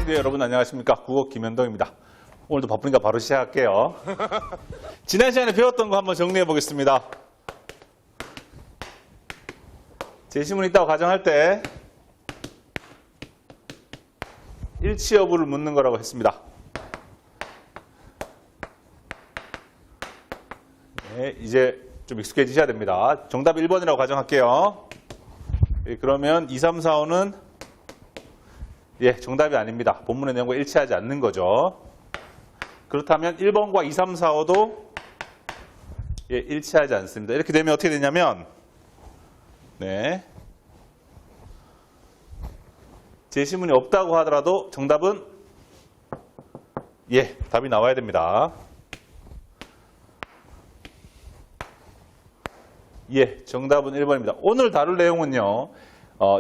네, 여러분 안녕하십니까. 국어 김현동입니다. 오늘도 바쁘니까 바로 시작할게요. 지난 시간에 배웠던 거 한번 정리해 보겠습니다. 제시문 있다고 가정할 때 일치 여부를 묻는 거라고 했습니다. 네, 이제 좀 익숙해지셔야 됩니다. 정답 1번이라고 가정할게요. 예, 그러면 2, 3, 4, 5는 정답이 아닙니다. 본문의 내용과 일치하지 않는 거죠. 그렇다면 1번과 2, 3, 4, 5도 일치하지 않습니다. 이렇게 되면 어떻게 되냐면 제시문이 없다고 하더라도 정답은 답이 나와야 됩니다. 정답은 1번입니다. 오늘 다룰 내용은요.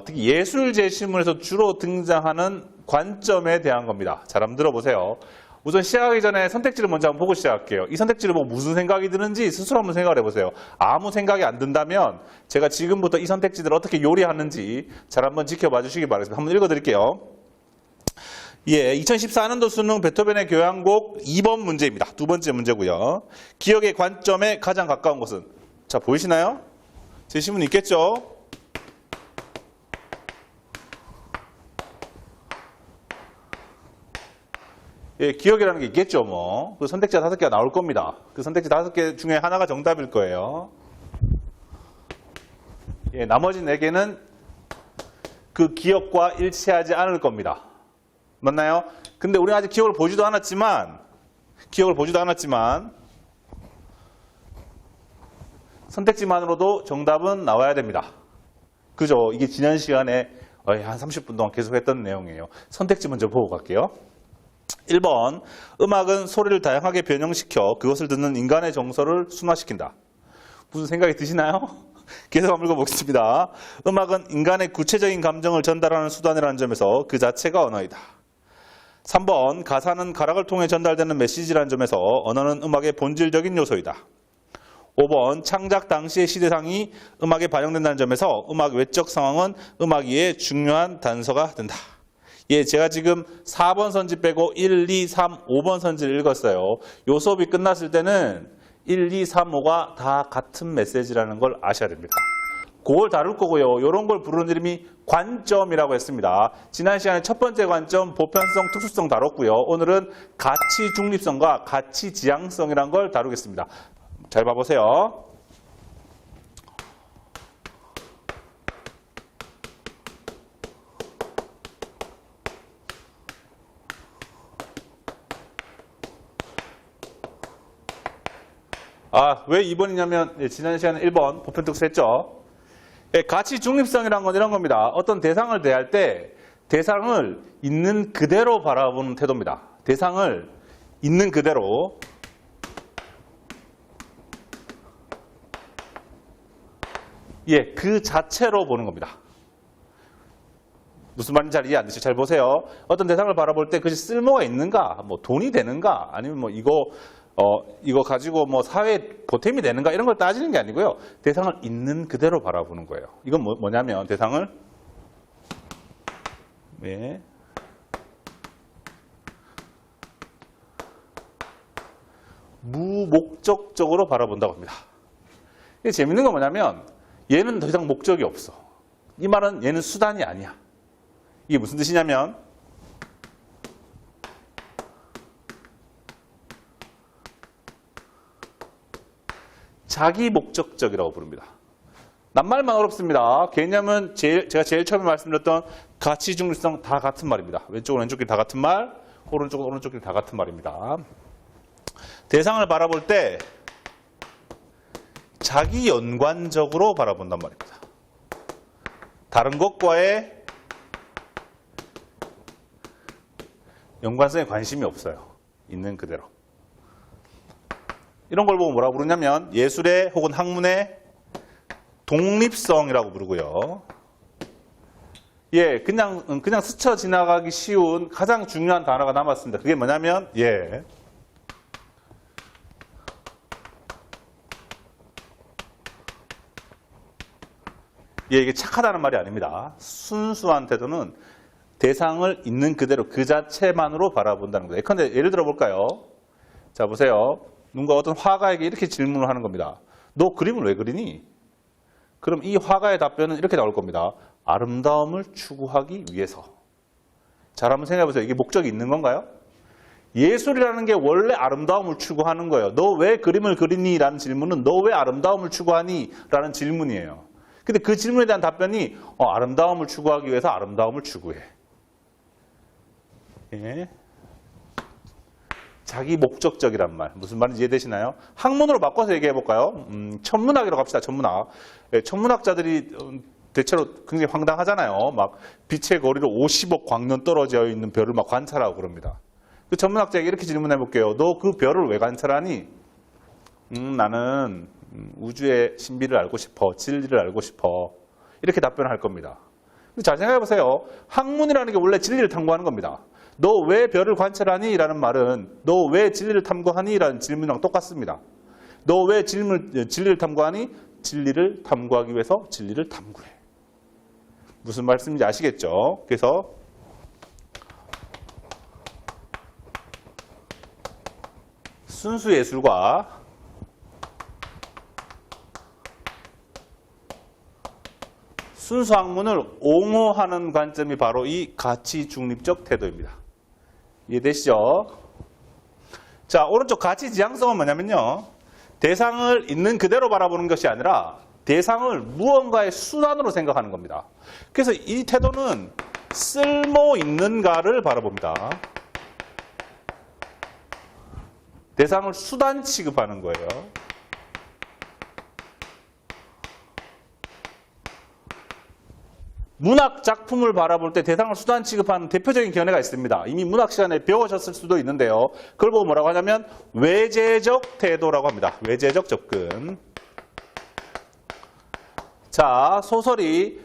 특히 예술 제시문에서 주로 등장하는 관점에 대한 겁니다. 잘 한번 들어보세요. 우선 시작하기 전에 선택지를 먼저 한번 보고 시작할게요. 이 선택지를 보고 무슨 생각이 드는지 스스로 한번 생각을 해보세요. 아무 생각이 안 든다면 제가 지금부터 이 선택지들을 어떻게 요리하는지 잘 한번 지켜봐 주시기 바라겠습니다. 한번 읽어드릴게요. 2014년도 수능 베토벤의 교향곡 2번 문제입니다. 두 번째 문제고요. 기억의 관점에 가장 가까운 것은? 자, 보이시나요? 제시문 있겠죠? 기억이라는 게 있겠죠, 뭐. 그 선택지가 5개가 나올 겁니다. 그 선택지 5개 중에 하나가 정답일 거예요. 나머지 4개는 그 기억과 일치하지 않을 겁니다. 맞나요? 근데 우리는 아직 기억을 보지도 않았지만, 선택지만으로도 정답은 나와야 됩니다. 그죠? 이게 지난 시간에 한 30분 동안 계속 했던 내용이에요. 선택지 먼저 보고 갈게요. 1번, 음악은 소리를 다양하게 변형시켜 그것을 듣는 인간의 정서를 순화시킨다. 무슨 생각이 드시나요? 계속 한번 읽어보겠습니다. 음악은 인간의 구체적인 감정을 전달하는 수단이라는 점에서 그 자체가 언어이다. 3번, 가사는 가락을 통해 전달되는 메시지라는 점에서 언어는 음악의 본질적인 요소이다. 5번, 창작 당시의 시대상이 음악에 반영된다는 점에서 음악 외적 상황은 음악 이외의 중요한 단서가 된다. 제가 지금 4번 선지 빼고 1, 2, 3, 5번 선지를 읽었어요. 요 수업이 끝났을 때는 1, 2, 3, 5가 다 같은 메시지라는 걸 아셔야 됩니다. 그걸 다룰 거고요. 이런 걸 부르는 이름이 관점이라고 했습니다. 지난 시간에 첫 번째 관점, 보편성, 특수성 다뤘고요. 오늘은 가치 중립성과 가치 지향성이라는 걸 다루겠습니다. 잘 봐보세요. 왜 2번이냐면 지난 시간에 1번 보편특수 했죠. 가치 중립성이란 건 이런 겁니다. 어떤 대상을 대할 때 대상을 있는 그대로 바라보는 태도입니다. 대상을 있는 그대로 그 자체로 보는 겁니다. 무슨 말인지 잘 이해 안 되시죠? 잘 보세요. 어떤 대상을 바라볼 때 그것이 쓸모가 있는가, 뭐 돈이 되는가, 아니면 뭐 이거 가지고 뭐 사회에 보탬이 되는가 이런 걸 따지는 게 아니고요. 대상을 있는 그대로 바라보는 거예요. 이건 뭐냐면 대상을 무목적적으로 바라본다고 합니다. 이게 재밌는 건 뭐냐면 얘는 더 이상 목적이 없어. 이 말은 얘는 수단이 아니야. 이게 무슨 뜻이냐면 자기 목적적이라고 부릅니다. 낱말만 어렵습니다. 개념은 제가 제일 처음에 말씀드렸던 가치 중립성 다 같은 말입니다. 왼쪽은 왼쪽끼리 다 같은 말, 오른쪽은 오른쪽끼리 다 같은 말입니다. 대상을 바라볼 때 자기 연관적으로 바라본단 말입니다. 다른 것과의 연관성에 관심이 없어요. 있는 그대로. 이런 걸 보고 뭐라고 부르냐면 예술의 혹은 학문의 독립성이라고 부르고요. 그냥 스쳐 지나가기 쉬운 가장 중요한 단어가 남았습니다. 그게 뭐냐면 이게 착하다는 말이 아닙니다. 순수한 태도는 대상을 있는 그대로 그 자체만으로 바라본다는 거예요. 그런데 예를 들어 볼까요? 자, 보세요. 누군가 어떤 화가에게 이렇게 질문을 하는 겁니다. 너 그림을 왜 그리니? 그럼 이 화가의 답변은 이렇게 나올 겁니다. 아름다움을 추구하기 위해서. 잘 한번 생각해 보세요. 이게 목적이 있는 건가요? 예술이라는 게 원래 아름다움을 추구하는 거예요. 너 왜 그림을 그리니? 라는 질문은 너 왜 아름다움을 추구하니? 라는 질문이에요. 근데 그 질문에 대한 답변이 아름다움을 추구하기 위해서 아름다움을 추구해. 예. 자기 목적적이란 말. 무슨 말인지 이해되시나요? 학문으로 바꿔서 얘기해 볼까요? 천문학이라고 합시다. 천문학. 예, 천문학자들이 대체로 굉장히 황당하잖아요. 막 빛의 거리로 50억 광년 떨어져 있는 별을 막 관찰하고 그럽니다. 그 천문학자에게 이렇게 질문해 볼게요. 너 그 별을 왜 관찰하니? 나는 우주의 신비를 알고 싶어. 진리를 알고 싶어. 이렇게 답변을 할 겁니다. 잘 생각해 보세요. 학문이라는 게 원래 진리를 탐구하는 겁니다. 너 왜 별을 관찰하니? 라는 말은 너 왜 진리를 탐구하니? 라는 질문이랑 똑같습니다. 너 왜 진리를 탐구하니? 진리를 탐구하기 위해서 진리를 탐구해. 무슨 말씀인지 아시겠죠? 그래서 순수 예술과 순수 학문을 옹호하는 관점이 바로 이 가치 중립적 태도입니다. 이해되시죠? 자, 오른쪽 가치 지향성은 뭐냐면요. 대상을 있는 그대로 바라보는 것이 아니라 대상을 무언가의 수단으로 생각하는 겁니다. 그래서 이 태도는 쓸모 있는가를 바라봅니다. 대상을 수단 취급하는 거예요. 문학 작품을 바라볼 때 대상을 수단 취급하는 대표적인 견해가 있습니다. 이미 문학 시간에 배우셨을 수도 있는데요. 그걸 보고 뭐라고 하냐면 외재적 태도라고 합니다. 외재적 접근. 자, 소설이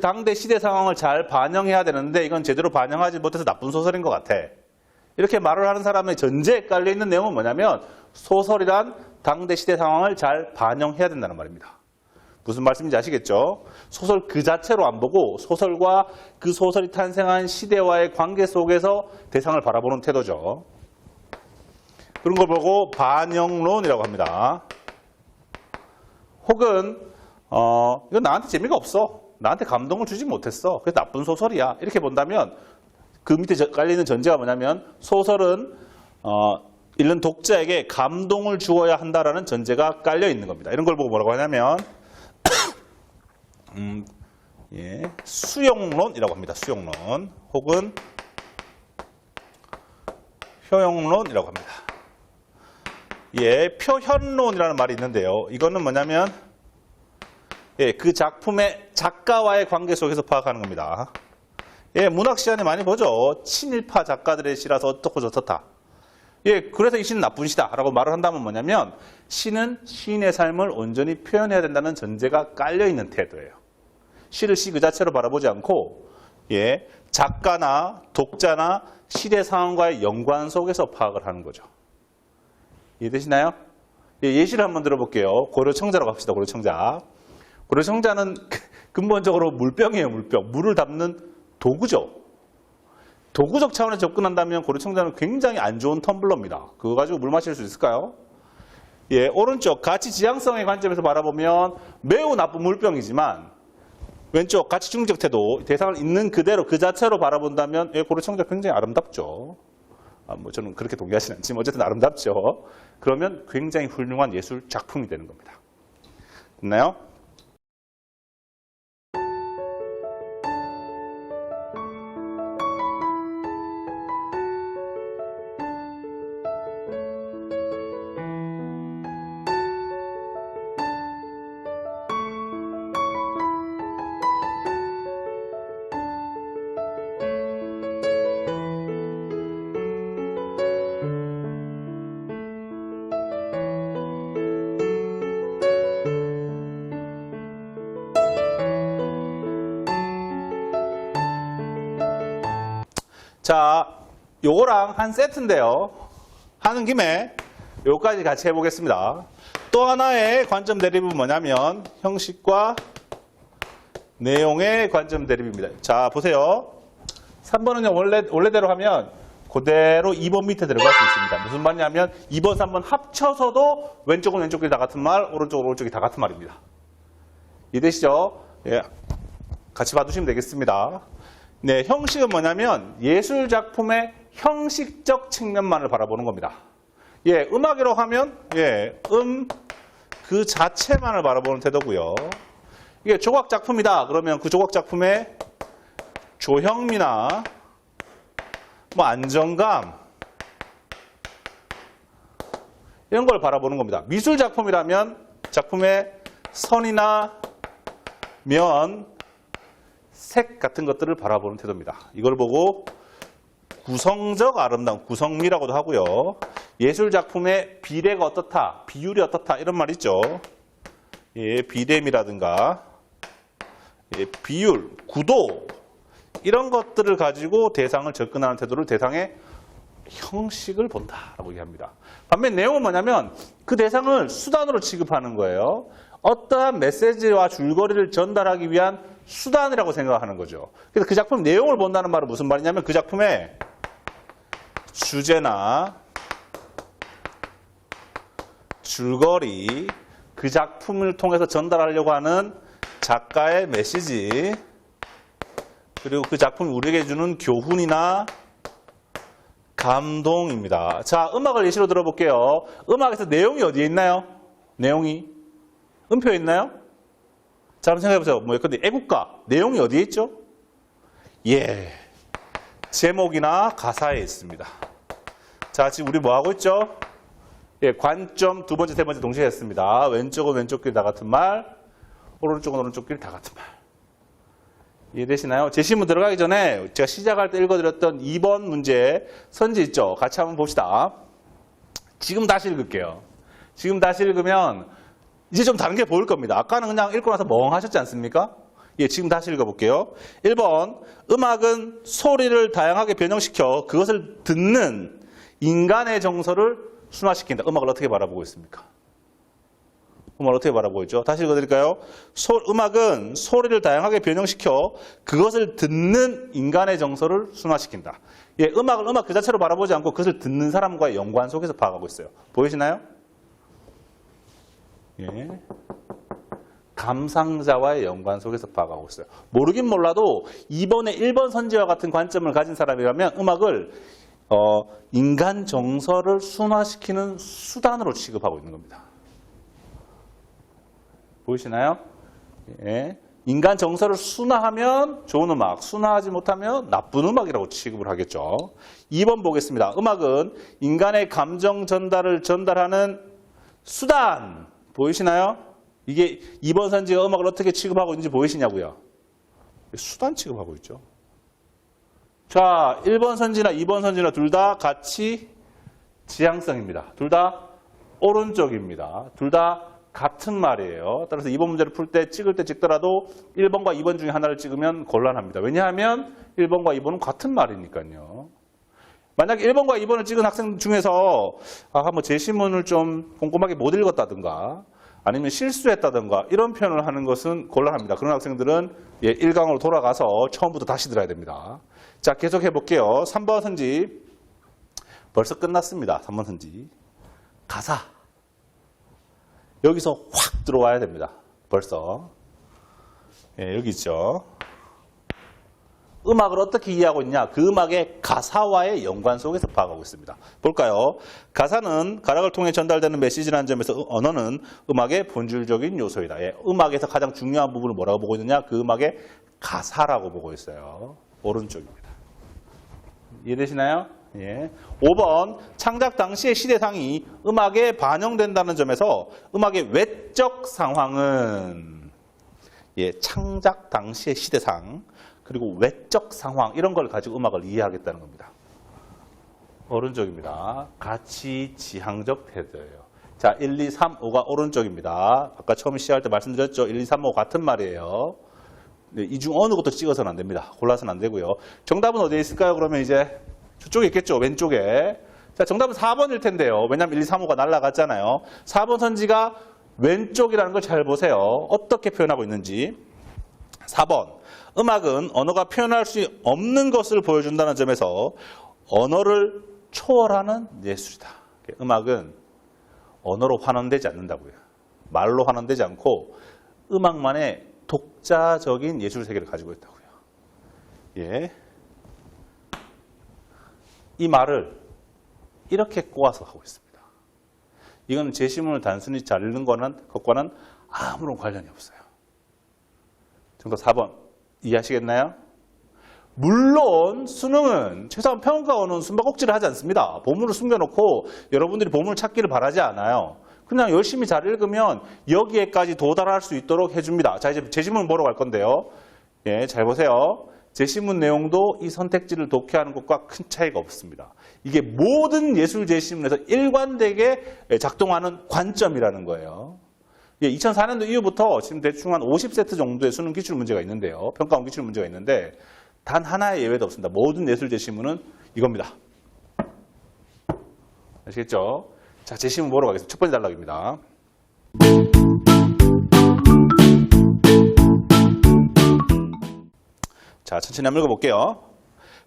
당대 시대 상황을 잘 반영해야 되는데 이건 제대로 반영하지 못해서 나쁜 소설인 것 같아. 이렇게 말을 하는 사람의 전제에 깔려있는 내용은 뭐냐면 소설이란 당대 시대 상황을 잘 반영해야 된다는 말입니다. 무슨 말씀인지 아시겠죠? 소설 그 자체로 안 보고 소설과 그 소설이 탄생한 시대와의 관계 속에서 대상을 바라보는 태도죠. 그런 걸 보고 반영론이라고 합니다. 혹은 이건 나한테 재미가 없어. 나한테 감동을 주지 못했어. 그래서 나쁜 소설이야. 이렇게 본다면 그 밑에 깔리는 전제가 뭐냐면 소설은 읽는 독자에게 감동을 주어야 한다라는 전제가 깔려 있는 겁니다. 이런 걸 보고 뭐라고 하냐면 수용론이라고 합니다. 수용론 혹은 효용론이라고 합니다. 표현론이라는 말이 있는데요. 이거는 뭐냐면 그 작품의 작가와의 관계 속에서 파악하는 겁니다. 문학 시간에 많이 보죠. 친일파 작가들의 시라서 어떻고 저렇다. 그래서 이 시는 나쁜 시다 라고 말을 한다면 뭐냐면 시는 시인의 삶을 온전히 표현해야 된다는 전제가 깔려있는 태도예요. 시를 시 그 자체로 바라보지 않고 작가나 독자나 시대 상황과의 연관 속에서 파악을 하는 거죠. 이해되시나요? 예시를 한번 들어볼게요. 고려청자라고 합시다. 고려청자. 고려청자는 근본적으로 물병이에요. 물병. 물을 담는 도구죠. 도구적 차원에서 접근한다면 고려청자는 굉장히 안 좋은 텀블러입니다. 그거 가지고 물 마실 수 있을까요? 오른쪽 가치 지향성의 관점에서 바라보면 매우 나쁜 물병이지만 왼쪽 가치 중립적 태도, 대상을 있는 그대로 그 자체로 바라본다면 고려청자 굉장히 아름답죠. 저는 그렇게 동의하지는 않지만 어쨌든 아름답죠. 그러면 굉장히 훌륭한 예술 작품이 되는 겁니다. 됐나요? 자, 요거랑 한 세트인데요. 하는 김에 요거까지 같이 해보겠습니다. 또 하나의 관점 대립은 뭐냐면 형식과 내용의 관점 대립입니다. 자, 보세요. 3번은요, 원래대로 하면 그대로 2번 밑에 들어갈 수 있습니다. 무슨 말이냐면 2번, 3번 합쳐서도 왼쪽은 왼쪽이 다 같은 말, 오른쪽은 오른쪽이 다 같은 말입니다. 이해되시죠? 예. 같이 봐두시면 되겠습니다. 네, 형식은 뭐냐면 예술 작품의 형식적 측면만을 바라보는 겁니다. 예, 음악이라고 하면 그 자체만을 바라보는 태도고요. 이게 조각 작품이다. 그러면 그 조각 작품의 조형미나 뭐 안정감 이런 걸 바라보는 겁니다. 미술 작품이라면 작품의 선이나 면, 색 같은 것들을 바라보는 태도입니다. 이걸 보고 구성적 아름다움, 구성미라고도 하고요. 예술 작품의 비례가 어떻다, 비율이 어떻다 이런 말 있죠. 예, 비례미라든가 비율, 구도 이런 것들을 가지고 대상을 접근하는 태도를 대상의 형식을 본다라고 얘기합니다. 반면 내용은 뭐냐면 그 대상을 수단으로 취급하는 거예요. 어떠한 메시지와 줄거리를 전달하기 위한 수단이라고 생각하는 거죠. 그래서 그 작품 내용을 본다는 말은 무슨 말이냐면 그 작품의 주제나 줄거리, 그 작품을 통해서 전달하려고 하는 작가의 메시지, 그리고 그 작품이 우리에게 주는 교훈이나 감동입니다. 자, 음악을 예시로 들어볼게요. 음악에서 내용이 어디에 있나요? 내용이 음표에 있나요? 자, 한번 생각해보세요. 근데 애국가 내용이 어디에 있죠? 예, 제목이나 가사에 있습니다. 자, 지금 우리 뭐 하고 있죠? 예, 관점 두 번째, 세 번째 동시에 했습니다. 왼쪽은 왼쪽 길 다 같은 말, 오른쪽은 오른쪽 길 다 같은 말. 이해되시나요? 제시문 들어가기 전에 제가 시작할 때 읽어드렸던 2번 문제 선지 있죠? 같이 한번 봅시다. 지금 다시 읽을게요. 지금 다시 읽으면 이제 좀 다른 게 보일 겁니다. 아까는 그냥 읽고 나서 멍하셨지 않습니까? 예, 지금 다시 읽어볼게요. 1번, 음악은 소리를 다양하게 변형시켜 그것을 듣는 인간의 정서를 순화시킨다. 음악을 어떻게 바라보고 있습니까? 음악을 어떻게 바라보고 있죠? 다시 읽어드릴까요? 음악은 소리를 다양하게 변형시켜 그것을 듣는 인간의 정서를 순화시킨다. 예, 음악을 음악 그 자체로 바라보지 않고 그것을 듣는 사람과의 연관 속에서 파악하고 있어요. 보이시나요? 예. 감상자와의 연관 속에서 파악하고 있어요. 모르긴 몰라도 2번의 1번 선지와 같은 관점을 가진 사람이라면 음악을 인간 정서를 순화시키는 수단으로 취급하고 있는 겁니다. 보이시나요? 예. 인간 정서를 순화하면 좋은 음악, 순화하지 못하면 나쁜 음악이라고 취급을 하겠죠. 2번 보겠습니다. 음악은 인간의 감정 전달을 전달하는 수단. 보이시나요? 이게 2번 선지가 음악을 어떻게 취급하고 있는지 보이시냐고요? 수단 취급하고 있죠. 자, 1번 선지나 2번 선지나 둘 다 같이 지향성입니다. 둘 다 오른쪽입니다. 둘 다 같은 말이에요. 따라서 2번 문제를 풀 때 찍을 때 찍더라도 1번과 2번 중에 하나를 찍으면 곤란합니다. 왜냐하면 1번과 2번은 같은 말이니까요. 만약에 1번과 2번을 찍은 학생 중에서 한번 제시문을 좀 꼼꼼하게 못 읽었다든가 아니면 실수했다든가 이런 표현을 하는 것은 곤란합니다. 그런 학생들은 1강으로 돌아가서 처음부터 다시 들어야 됩니다. 자, 계속 해볼게요. 3번 선지 벌써 끝났습니다. 3번 선지 가사 여기서 확 들어와야 됩니다. 벌써 여기 있죠. 음악을 어떻게 이해하고 있냐? 그 음악의 가사와의 연관 속에서 파악하고 있습니다. 볼까요? 가사는 가락을 통해 전달되는 메시지라는 점에서 언어는 음악의 본질적인 요소이다. 음악에서 가장 중요한 부분을 뭐라고 보고 있느냐? 그 음악의 가사라고 보고 있어요. 오른쪽입니다. 이해되시나요? 예. 5번 창작 당시의 시대상이 음악에 반영된다는 점에서 음악의 외적 상황은 창작 당시의 시대상 그리고 외적 상황 이런 걸 가지고 음악을 이해하겠다는 겁니다. 오른쪽입니다. 가치 지향적 태도예요. 자, 1, 2, 3, 5가 오른쪽입니다. 아까 처음 시작할 때 말씀드렸죠. 1, 2, 3, 5 같은 말이에요. 이 중 어느 것도 찍어서는 안 됩니다. 골라서는 안 되고요. 정답은 어디에 있을까요? 그러면 이제 저쪽에 있겠죠. 왼쪽에. 자, 정답은 4번일 텐데요. 왜냐하면 1, 2, 3, 5가 날아갔잖아요. 4번 선지가 왼쪽이라는 걸 잘 보세요. 어떻게 표현하고 있는지. 4번. 음악은 언어가 표현할 수 없는 것을 보여준다는 점에서 언어를 초월하는 예술이다. 음악은 언어로 환원되지 않는다고요. 말로 환원되지 않고 음악만의 독자적인 예술 세계를 가지고 있다고요. 예. 이 말을 이렇게 꼬아서 하고 있습니다. 이건 제시문을 단순히 잘 읽는 것과는 아무런 관련이 없어요. 정답 4번 이해하시겠나요? 물론 수능은 최소한 평가원은 숨바꼭질을 하지 않습니다. 보물을 숨겨놓고 여러분들이 보물을 찾기를 바라지 않아요. 그냥 열심히 잘 읽으면 여기에까지 도달할 수 있도록 해줍니다. 자, 이제 제시문 보러 갈 건데요. 예, 잘 보세요. 제시문 내용도 이 선택지를 독해하는 것과 큰 차이가 없습니다. 이게 모든 예술 제시문에서 일관되게 작동하는 관점이라는 거예요. 2004년도 이후부터 지금 대충 한 50세트 정도의 수능 기출 문제가 있는데요. 평가원 기출 문제가 있는데 단 하나의 예외도 없습니다. 모든 예술 제시문은 이겁니다. 아시겠죠? 자, 제시문 보러 가겠습니다. 첫 번째 단락입니다. 자, 천천히 한번 읽어볼게요.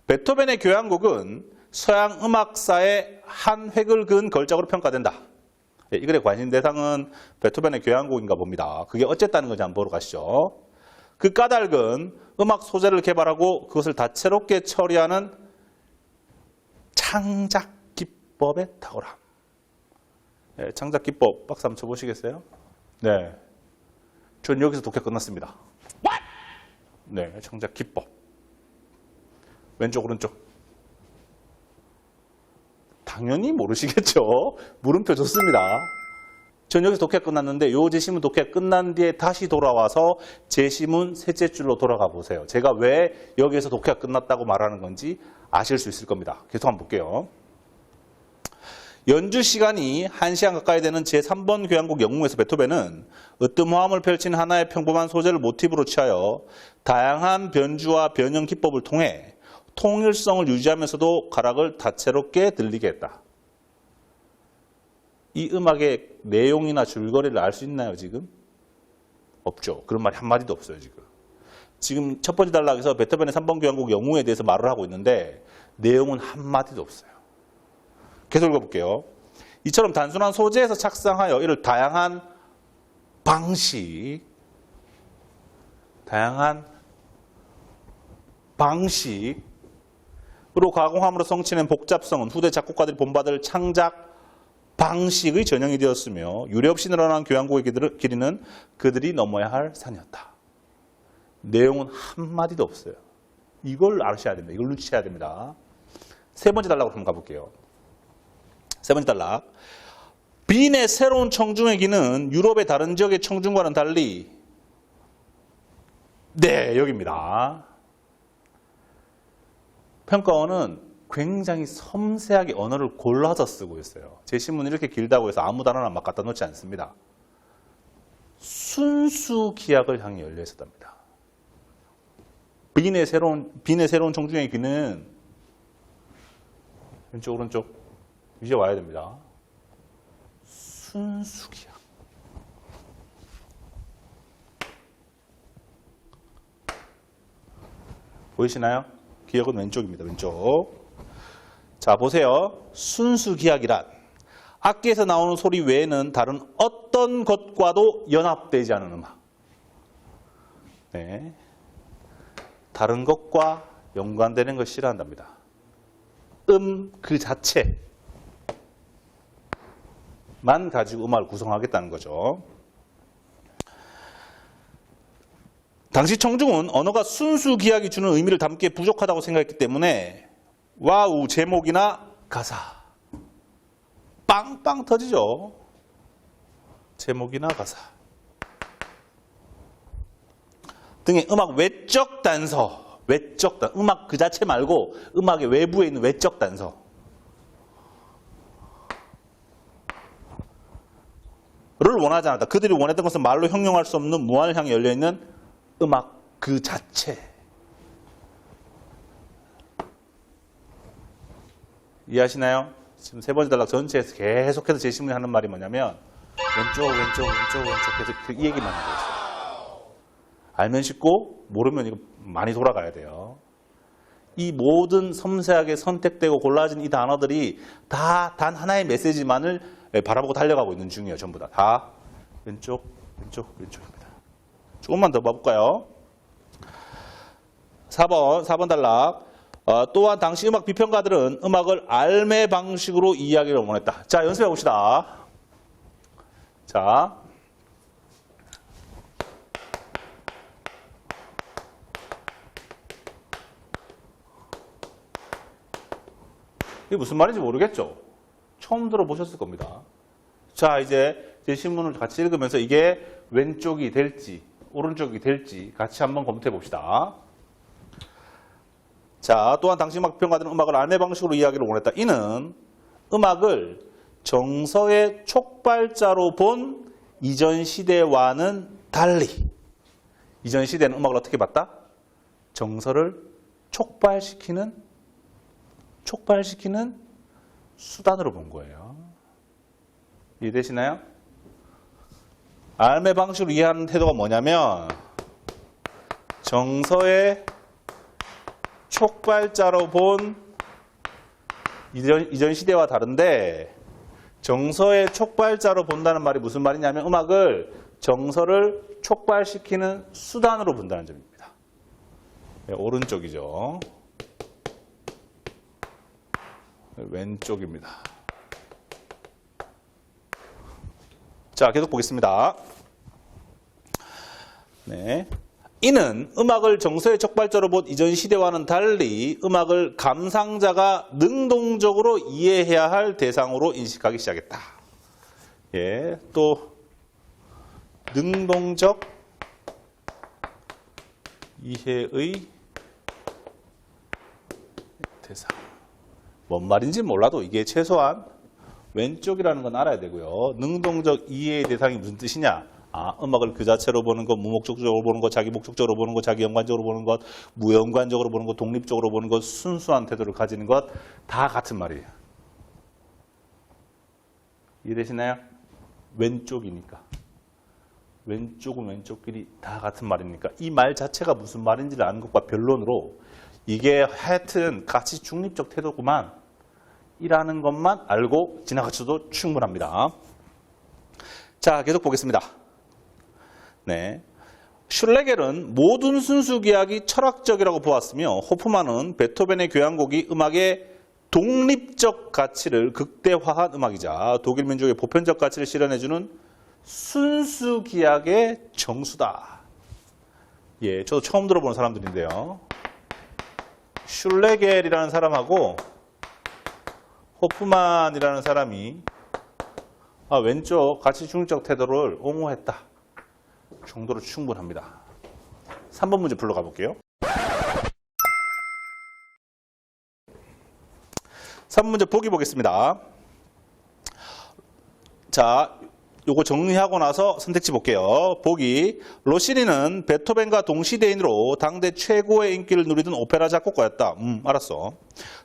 베토벤의 교향곡은 서양 음악사의 한 획을 그은 걸작으로 평가된다. 이 글의 관심 대상은 베토벤의 교향곡인가 봅니다. 그게 어쨌다는 건지 한번 보러 가시죠. 그 까닭은 음악 소재를 개발하고 그것을 다채롭게 처리하는 창작 기법의 탁월함. 네, 창작 기법 박수 한번 쳐보시겠어요? 네, 전 여기서 독해 끝났습니다. 네, 창작 기법. 왼쪽 오른쪽. 당연히 모르시겠죠. 물음표 좋습니다. 전 여기서 독해 끝났는데 요 제시문 독해 끝난 뒤에 다시 돌아와서 제시문 셋째 줄로 돌아가 보세요. 제가 왜 여기에서 독해가 끝났다고 말하는 건지 아실 수 있을 겁니다. 계속 한번 볼게요. 연주 시간이 1시간 가까이 되는 제3번 교향곡 영웅에서 베토벤은 으뜸화음을 펼친 하나의 평범한 소재를 모티브로 취하여 다양한 변주와 변형 기법을 통해 통일성을 유지하면서도 가락을 다채롭게 들리게 했다. 이 음악의 내용이나 줄거리를 알 수 있나요, 지금? 없죠. 그런 말이 한마디도 없어요, 지금. 지금 첫 번째 단락에서 베토벤의 3번 교향곡 영웅에 대해서 말을 하고 있는데 내용은 한마디도 없어요. 계속 읽어볼게요. 이처럼 단순한 소재에서 착상하여 이를 다양한 방식으로 가공함으로 성취된 복잡성은 후대 작곡가들이 본받을 창작 방식의 전형이 되었으며 유례없이 늘어난 교향곡의 길이는 그들이 넘어야 할 산이었다. 내용은 한마디도 없어요. 이걸 아셔야 됩니다. 이걸 눈치채야 됩니다. 세 번째 단락으로 한번 가볼게요. 세 번째 단락. 빈의 새로운 청중의 기는 유럽의 다른 지역의 청중과는 달리 네, 여기입니다. 평가원은 굉장히 섬세하게 언어를 골라서 쓰고 있어요. 제시문이 이렇게 길다고 해서 아무 단어나 막 갖다 놓지 않습니다. 순수 기약을 향해 열려 있었답니다. 빈의 새로운 청중의 기는 왼쪽 오른쪽 이제 와야 됩니다. 순수 기약. 보이시나요? 기역은 왼쪽입니다. 왼쪽. 자, 보세요. 순수 기약이란 악기에서 나오는 소리 외에는 다른 어떤 것과도 연합되지 않은 음악. 네. 다른 것과 연관되는 걸 싫어한답니다. 그 자체만 가지고 음악을 구성하겠다는 거죠. 당시 청중은 언어가 순수 기약이 주는 의미를 담기에 부족하다고 생각했기 때문에 와우 제목이나 가사 빵빵 터지죠. 제목이나 가사 등의 음악 외적 단서, 음악 그 자체 말고 음악의 외부에 있는 외적 단서 를 원하지 않았다. 그들이 원했던 것은 말로 형용할 수 없는 무한을 향해 열려있는 음악 그 자체. 이해하시나요? 지금 세 번째 단락 전체에서 계속해서 제시문이 하는 말이 뭐냐면 왼쪽 계속 이 얘기만 하고 있어요. 알면 쉽고 모르면 이거 많이 돌아가야 돼요. 이 모든 섬세하게 선택되고 골라진 이 단어들이 다 단 하나의 메시지만을 바라보고 달려가고 있는 중이에요. 전부 다. 다 왼쪽, 왼쪽, 왼쪽입니다. 조금만 더 봐볼까요? 4번 단락. 또한 당시 음악 비평가들은 음악을 알매 방식으로 이야기를 원했다. 자, 연습해 봅시다. 자. 이게 무슨 말인지 모르겠죠? 처음 들어보셨을 겁니다. 자, 이제 제 신문을 같이 읽으면서 이게 왼쪽이 될지 오른쪽이 될지 같이 한번 검토해 봅시다. 자, 또한 당시 음악 평가들은 음악을 알매 방식으로 이야기를 원했다. 이는 음악을 정서의 촉발자로 본 이전 시대와는 달리, 이전 시대는 음악을 어떻게 봤다? 정서를 촉발시키는 수단으로 본 거예요. 이해되시나요? 알매 방식으로 이해하는 태도가 뭐냐면 정서의 촉발자로 본 이전 시대와 다른데, 정서의 촉발자로 본다는 말이 무슨 말이냐면 음악을 정서를 촉발시키는 수단으로 본다는 점입니다. 네, 오른쪽이죠. 왼쪽입니다. 자, 계속 보겠습니다. 네. 이는 음악을 정서의 촉발자로 본 이전 시대와는 달리 음악을 감상자가 능동적으로 이해해야 할 대상으로 인식하기 시작했다. 예, 또 능동적 이해의 대상. 뭔 말인지 몰라도 이게 최소한 왼쪽이라는 건 알아야 되고요. 능동적 이해의 대상이 무슨 뜻이냐? 음악을 그 자체로 보는 것, 무목적으로 보는 것, 자기 목적적으로 보는 것, 자기 연관적으로 보는 것, 무연관적으로 보는 것, 독립적으로 보는 것, 순수한 태도를 가지는 것, 다 같은 말이에요. 이해되시나요? 왼쪽이니까. 왼쪽은 왼쪽끼리 다 같은 말이니까 이 말 자체가 무슨 말인지를 아는 것과 변론으로 이게 하여튼 같이 중립적 태도구만 이라는 것만 알고 지나가셔도 충분합니다. 자, 계속 보겠습니다. 네, 슐레겔은 모든 순수기악이 철학적이라고 보았으며 호프만은 베토벤의 교향곡이 음악의 독립적 가치를 극대화한 음악이자 독일 민족의 보편적 가치를 실현해주는 순수기악의 정수다. 예, 저도 처음 들어보는 사람들인데요. 슐레겔이라는 사람하고 호프만이라는 사람이 왼쪽 가치 중립적 태도를 옹호했다 정도로 충분합니다. 3번 문제 불러가 볼게요. 3번 문제 보기 보겠습니다. 자, 요거 정리하고 나서 선택지 볼게요. 보기. 로시니는 베토벤과 동시대인으로 당대 최고의 인기를 누리던 오페라 작곡가였다. 알았어.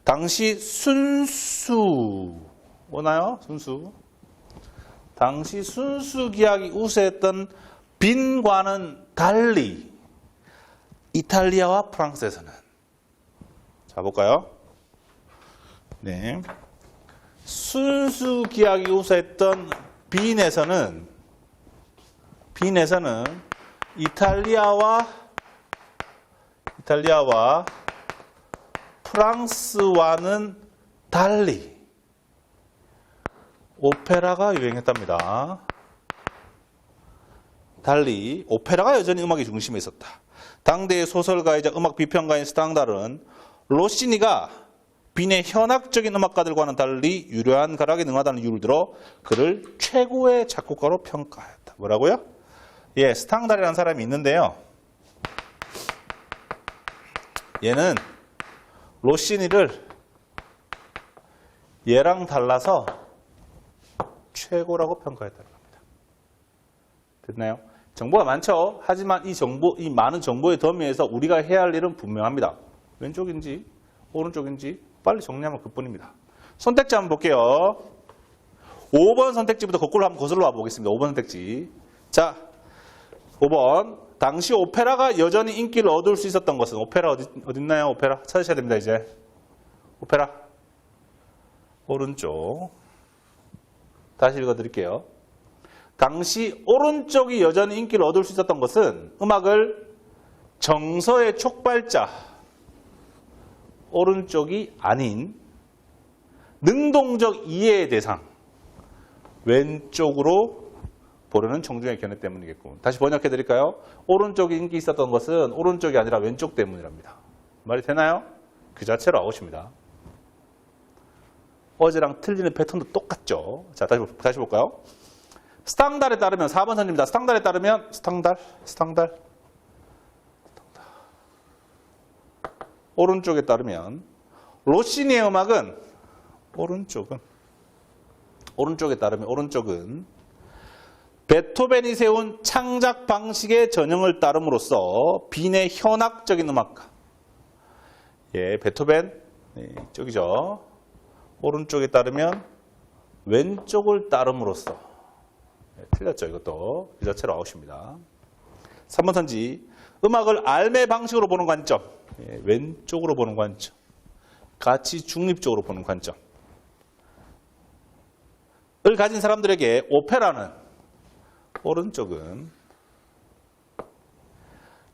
당시 순수 뭐나요? 순수. 당시 순수기악이 우세했던 빈과는 달리 이탈리아와 프랑스에서는, 자 볼까요? 네, 순수기악이 우세했던 빈에서는 이탈리아와 프랑스와는 달리 오페라가 유행했답니다. 달리 오페라가 여전히 음악의 중심에 있었다. 당대의 소설가이자 음악 비평가인 스탕달은 로시니가 빈의 현학적인 음악가들과는 달리 유려한 가락에 능하다는 이유를 들어 그를 최고의 작곡가로 평가했다. 뭐라고요? 예, 스탕달이라는 사람이 있는데요. 얘는 로시니를 얘랑 달라서 최고라고 평가했다는 겁니다. 됐나요? 정보가 많죠? 하지만 이 많은 정보의 더미에서 우리가 해야 할 일은 분명합니다. 왼쪽인지 오른쪽인지 빨리 정리하면 그뿐입니다. 선택지 한번 볼게요. 5번 선택지부터 거꾸로 한번 거슬러 와 보겠습니다. 5번 선택지. 자, 5번. 당시 오페라가 여전히 인기를 얻을 수 있었던 것은 오페라 어딨나요? 오페라 찾으셔야 됩니다. 이제 오페라 오른쪽 다시 읽어드릴게요. 당시 오른쪽이 여전히 인기를 얻을 수 있었던 것은 음악을 정서의 촉발자 오른쪽이 아닌 능동적 이해의 대상 왼쪽으로 보려는 청중의 견해 때문이겠군. 다시 번역해 드릴까요? 오른쪽이 인기 있었던 것은 오른쪽이 아니라 왼쪽 때문이랍니다. 말이 되나요? 그 자체로 아웃입니다. 어제랑 틀리는 패턴도 똑같죠. 자, 다시 볼까요? 스탕달에 따르면 4번 선입니다. 스탕달에 따르면 스탕달 오른쪽에 따르면 로시니의 음악은 오른쪽에 따르면 오른쪽은 베토벤이 세운 창작 방식의 전형을 따름으로써 빈의 현학적인 음악가. 예, 베토벤 이쪽이죠. 오른쪽에 따르면 왼쪽을 따름으로써. 예, 틀렸죠, 이것도. 이 자체로 아웃입니다. 3번 선지. 음악을 알매 방식으로 보는 관점. 예, 왼쪽으로 보는 관점. 가치 중립적으로 보는 관점. 을 가진 사람들에게 오페라는 오른쪽은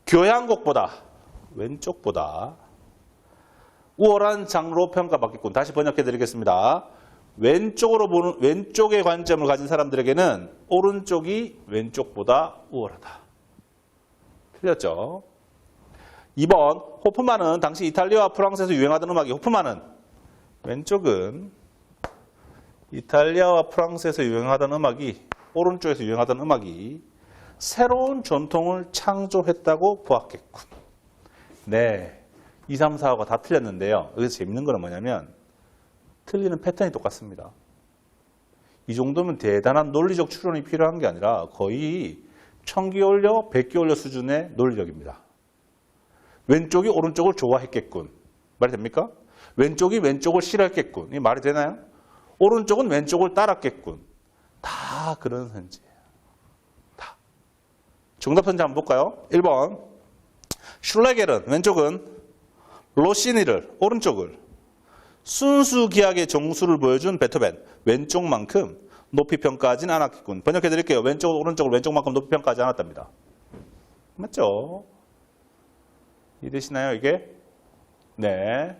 교향곡보다 왼쪽보다 우월한 장르로 평가받겠군. 다시 번역해 드리겠습니다. 왼쪽의 관점을 가진 사람들에게는 오른쪽이 왼쪽보다 우월하다. 틀렸죠? 2번 호프만은 당시 이탈리아와 프랑스에서 유행하던 음악이 호프만은 왼쪽은 이탈리아와 프랑스에서 유행하던 음악이 오른쪽에서 유행하던 음악이 새로운 전통을 창조했다고 보았겠군. 네, 2, 3, 4가 다 틀렸는데요. 여기서 재밌는 거는 뭐냐면 틀리는 패턴이 똑같습니다. 이 정도면 대단한 논리적 추론이 필요한 게 아니라 거의 1000개 올려 100개 올려 수준의 논리력입니다. 왼쪽이 오른쪽을 좋아했겠군. 말이 됩니까? 왼쪽이 왼쪽을 싫어했겠군. 이 말이 되나요? 오른쪽은 왼쪽을 따랐겠군. 다 그런 선지예요. 다. 정답 선지 한번 볼까요? 1번. 슐레겔은 왼쪽은 로시니를 오른쪽을 순수 기악의 정수를 보여준 베토벤 왼쪽만큼 높이 평가하진 않았겠군. 번역해 드릴게요. 오른쪽을 왼쪽만큼 높이 평가하지 않았답니다. 맞죠? 이해되시나요, 이게? 네.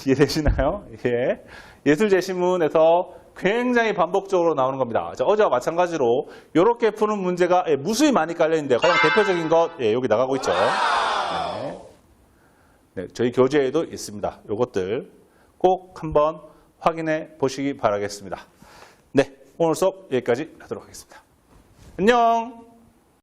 이해되시나요? 예. 예술제시문에서 굉장히 반복적으로 나오는 겁니다. 자, 어제와 마찬가지로 이렇게 푸는 문제가 무수히 많이 깔려있는데 가장 대표적인 것 여기 나가고 있죠. 네. 네, 저희 교재에도 있습니다. 이것들 꼭 한번 확인해 보시기 바라겠습니다. 네, 오늘 수업 여기까지 하도록 하겠습니다. 안녕.